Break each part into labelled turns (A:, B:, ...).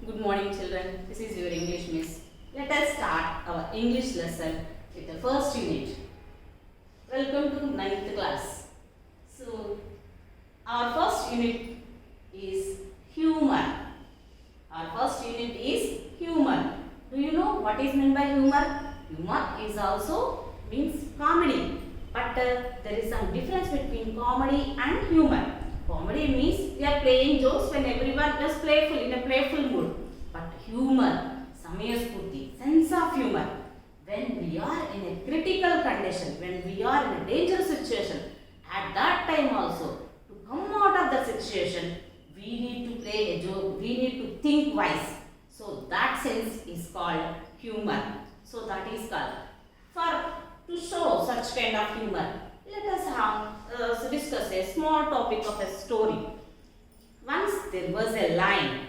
A: Good morning, children. This is your English Miss. Let us start our English lesson with the first unit. Welcome to 9th class. So, our first unit is humor. Our first unit is humor. Do you know what is meant by humor? Humor is also means comedy. But there is some difference between comedy and humor. Comedy means we are playing jokes when everyone is playful, in a playful mood. But humor, Samayasputi, sense of humor. When we are in a critical condition, when we are in a dangerous situation, at that time also, to come out of the situation, we need to play a joke, we need to think wise. So that sense is called humor. So that is called. To show such kind of humor, let us discuss a small topic of a story. Once there was a lion.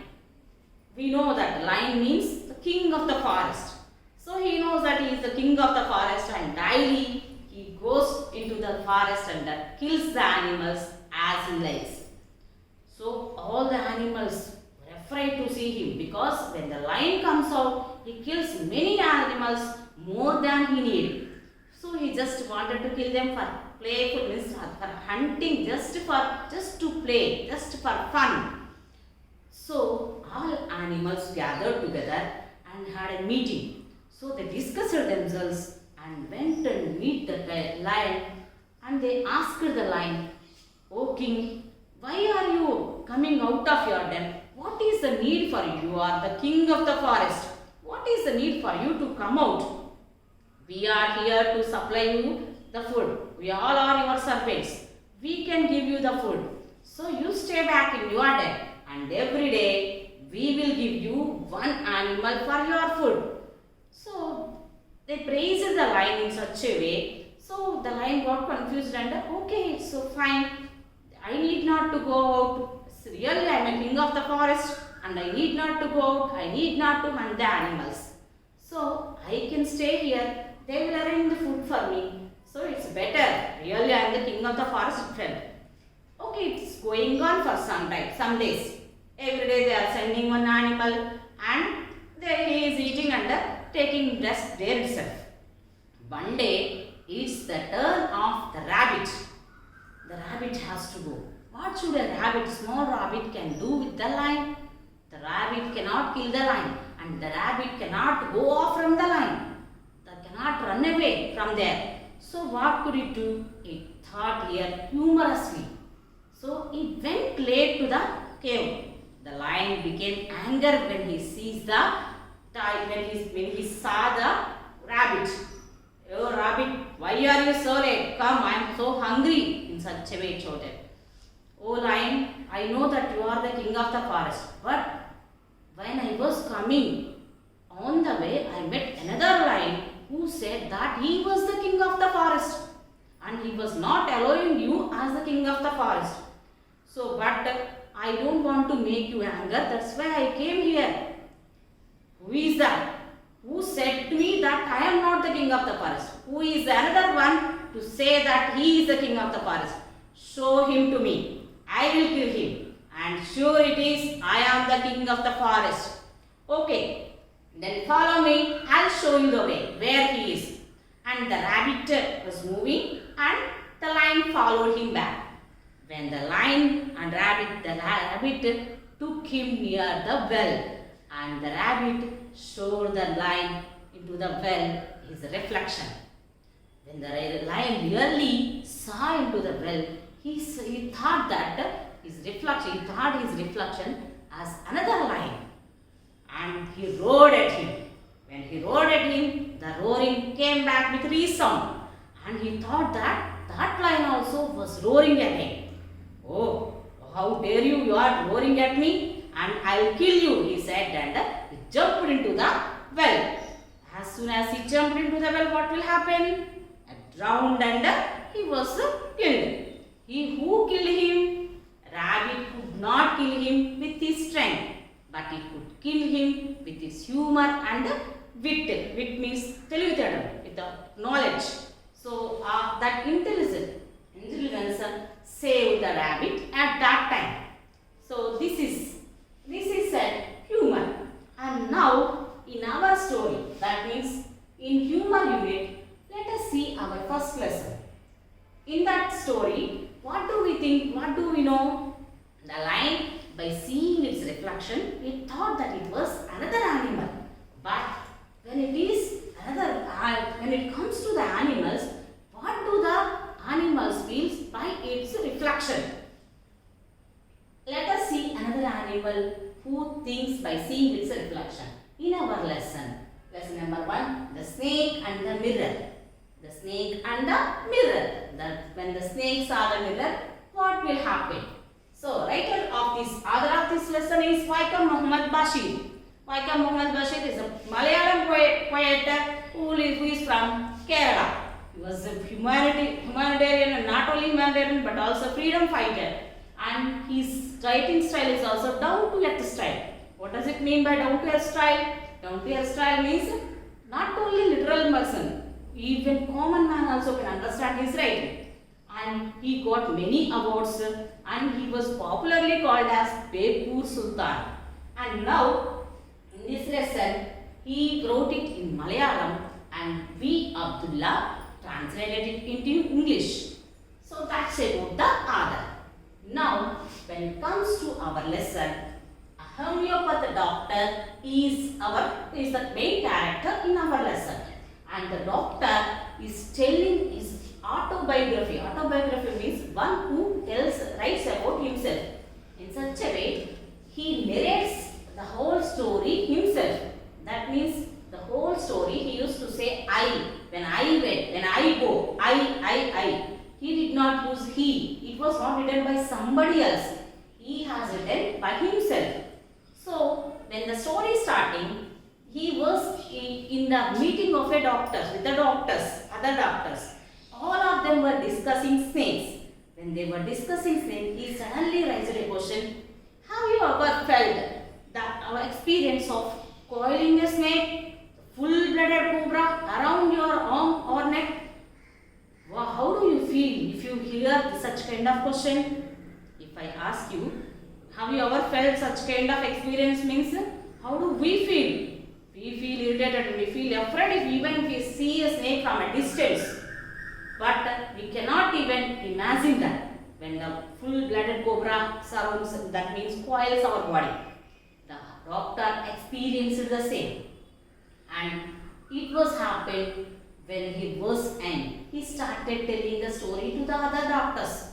A: We know that lion means the king of the forest. So he knows that he is the king of the forest and daily he goes into the forest and kills the animals as he likes. So all the animals were afraid to see him because when the lion comes out, he kills many animals more than he needed. So he just wanted to kill them for playful means for hunting, just to play, just for fun. So all animals gathered together and had a meeting. So they discussed themselves and went and meet the lion, and they asked the lion, "O king, why are you coming out of your den? What is the need for you? You are the king of the forest. What is the need for you to come out? We are here to supply you the food. We all are your servants. We can give you the food. So you stay back in your den, and every day we will give you one animal for your food." So they praised the lion in such a way. So the lion got confused and okay, so fine. I need not to go out. Really, I am a king of the forest and I need not to go out. I need not to hunt the animals. So I can stay here. They will arrange the food for me. So it's better. Really, I am the king of the forest itself. Okay, it's going on for some time, some days. Every day they are sending one animal and he is eating and taking rest there itself. One day, it's the turn of the rabbit. The rabbit has to go. What should a rabbit, small rabbit, can do with the lion? The rabbit cannot kill the lion and the rabbit cannot go off from the lion. They cannot run away from there. So what could it do? It thought here humorously. So it went late to the cave. The lion became angry when he saw the rabbit. "Oh rabbit, why are you so late? Come, I am so hungry." In such a way it shouted. "Oh lion, I know that you are the king of the forest, but when I was coming on the way, I met another lion who said that he was the king of the forest and he was not allowing you as the king of the forest. So, but I don't want to make you anger, that's why I came here." "Who is that? Who said to me that I am not the king of the forest? Who is another one to say that he is the king of the forest? Show him to me. I will kill him. And sure it is, I am the king of the forest." "Okay, then follow me. I'll show you the way where he is." And the rabbit was moving and the lion followed him back. When the lion and the rabbit took him near the well, and the rabbit showed the lion into the well his reflection. When the lion really saw into the well, he thought his reflection as another lion, and he roared at him. When he roared at him, the roaring came back with resound, and he thought that lion also was roaring again. "Oh, how dare you! You are roaring at me, and I will kill you," he said, and he jumped into the well. As soon as he jumped into the well, what will happen? Drowned and he was killed. He who killed him? Rabbit could not kill him with his strength, but it could kill him with his humor and wit. Wit means teluvithadam, with the knowledge. So that intelligence saved the rabbit at that time. So this is said humor. reflection, he thought that it was another animal. But when when it comes to the animals, what do the animals feel by its reflection? Let us see another animal who thinks by seeing its reflection in our lesson. Lesson number 1, the snake and the mirror. The snake and the mirror. That when the snake saw the mirror, what will happen? So, writer of this, author of this lesson is Vaikam Muhammad Bashir. Vaikam Muhammad Bashir is a Malayalam poet who is from Kerala. He was a humanitarian, and not only humanitarian but also freedom fighter. And his writing style is also down to earth style. What does it mean by down to earth style? Down to earth style means not only literal person, even common man also can understand his writing. And he got many awards and he was popularly called as Bepur Sultan. And now in this lesson he wrote it in Malayalam and V. Abdullah translated it into English. So that's about the author. Now when it comes to our lesson, a homeopathy doctor is the main character in our lesson. And the doctor is telling his autobiography. Autobiography means one who writes about himself. In such a way, he narrates the whole story himself. That means the whole story he used to say I, when I went, when I go, I. He did not use he. It was not written by somebody else. He has written by himself. So, when the story is starting, he was in the meeting of a doctor, with the other doctors. All of them were discussing snakes. When they were discussing snakes, he suddenly raised a question. Have you ever felt that our experience of coiling a snake, full-blooded cobra around your arm or neck? Wow, how do you feel if you hear such kind of question? If I ask you, have you ever felt such kind of experience means, how do we feel? We feel irritated, we feel afraid even if we see a snake from a distance. But we cannot even imagine that when the full-blooded cobra surrounds, that means coils our body. The doctor experienced the same. And it was happened when he was young. He started telling the story to the other doctors.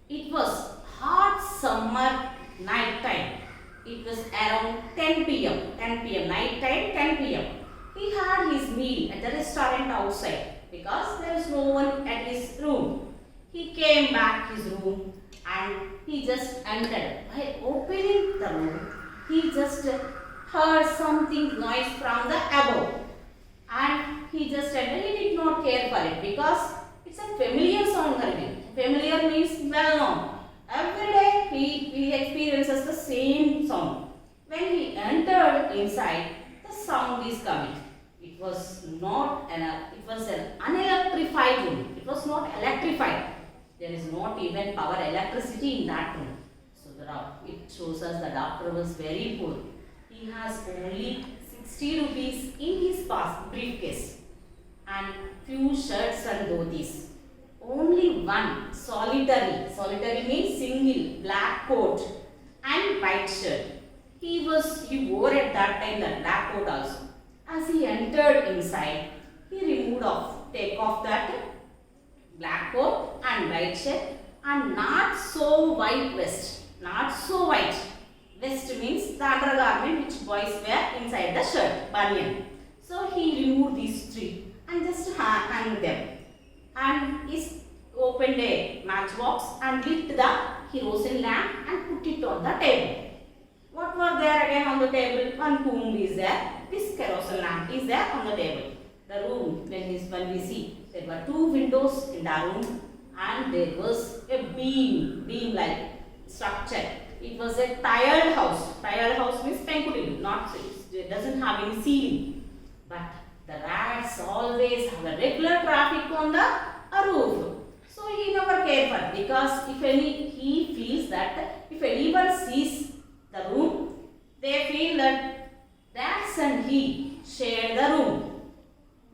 A: It was hot summer night time. It was around 10 p.m. Night time, 10 p.m. He had his meal at the restaurant outside because there was no one at his room. He came back to his room and he just entered. By opening the room, he just heard something noise from the above. And he just entered. He did not care for it because it's a familiar sound. Familiar means well known. Every day he experiences the same sound. When he entered inside, the sound is coming. It was it was an unelectrified room. It was not electrified. There is not even power electricity in that room. So it shows us the doctor was very poor. He has only 60 rupees in his briefcase and few shirts and dhotis. Only one solitary means single black coat and white shirt. He wore at that time the black coat also. As he entered inside, he take off that black coat and white shirt and not so white vest. Not so white. Vest means the undergarment which boys wear inside the shirt, banyan. So he removed these three and just hung them. And he opened a matchbox and lit the kerosene lamp and put it on the table. What were there again on the table? One comb is there. This kerosene lamp is there on the table. The room, when we see, there were two windows in the room and there was a beam-like structure. It was a tiled house. Tiled house means penkutilu, it doesn't have any ceiling. But the rats always have a regular traffic on the roof. So he never cared for it because he feels that if anyone sees the room, they feel that rats and he shared the room.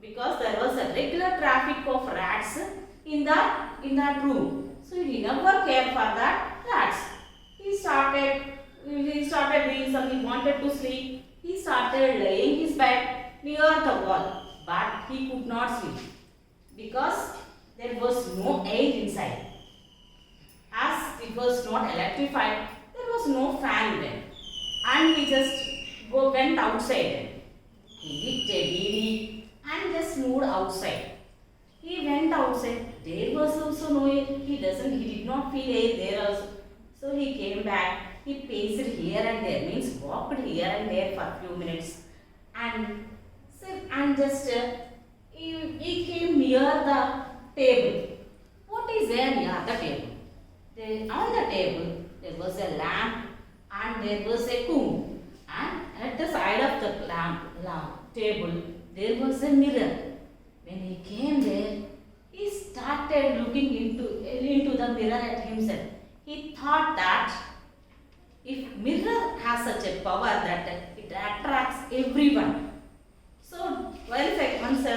A: Because there was a regular traffic of rats in that room. So he never cared for that rats. He started he started doing something, he wanted to sleep. He started laying his bed near the wall, but he could not sleep because there was no air inside. As it was not electrified, there was no fan then, and he just went outside. He lit a BD and just moved outside. He went outside. There was also no air. He did not feel air there also. So he came back. He paced here and there, means walked here and there for a few minutes, and just he came near the table. What is there near the table? On the table there was a lamp and there was a comb, and at the side of the lamp table there was a mirror. When he came there, he started looking into the mirror at himself. He thought that if mirror has such a power that it attracts everyone. So once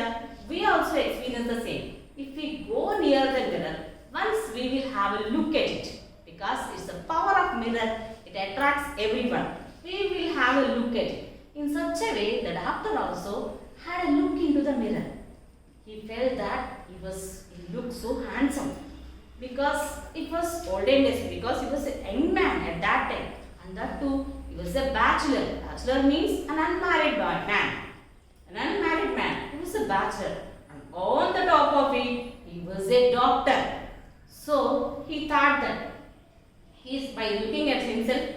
A: we also experience the same. If we go near the mirror, once we will have a look at it, because it's the power of mirror, it attracts everyone. We will have a look at it. In such a way, the doctor also had a look into the mirror. He felt that he looked so handsome, because it was olden days, because he was a young man at that time, and that too he was a bachelor. Bachelor means an unmarried man. An unmarried man. He was a bachelor, and on the top of it, he was a doctor. So he thought that by looking at himself,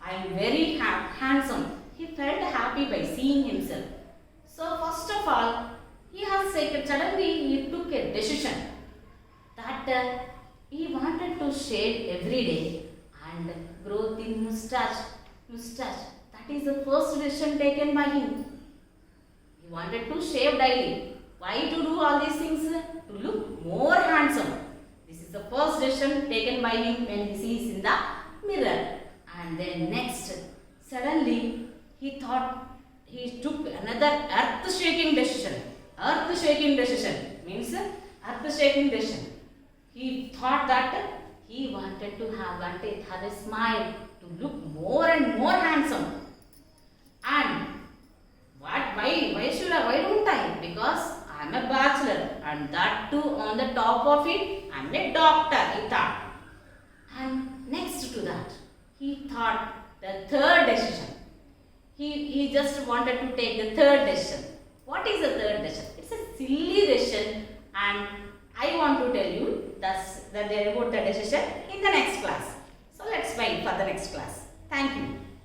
A: I am very handsome. He felt happy by seeing himself. So first of all, suddenly he took a decision that he wanted to shave every day and grow thin mustache. That is the first decision taken by him. He wanted to shave daily. Why to do all these things? To look more handsome. This is the first decision taken by him when he sees in the mirror. And then next, suddenly he took another earth-shaking decision. Earth-shaking decision means earth-shaking decision. He thought that he wanted to have a smile, to look more and more handsome. And why don't I? Because I am a bachelor, and that too on the top of it, I am a doctor, he thought. And next to that, he thought the third decision. He just wanted to take the third decision. What is the third decision? It's a silly decision, and I want to tell you about the decision in the next class. So let's wait for the next class. Thank you.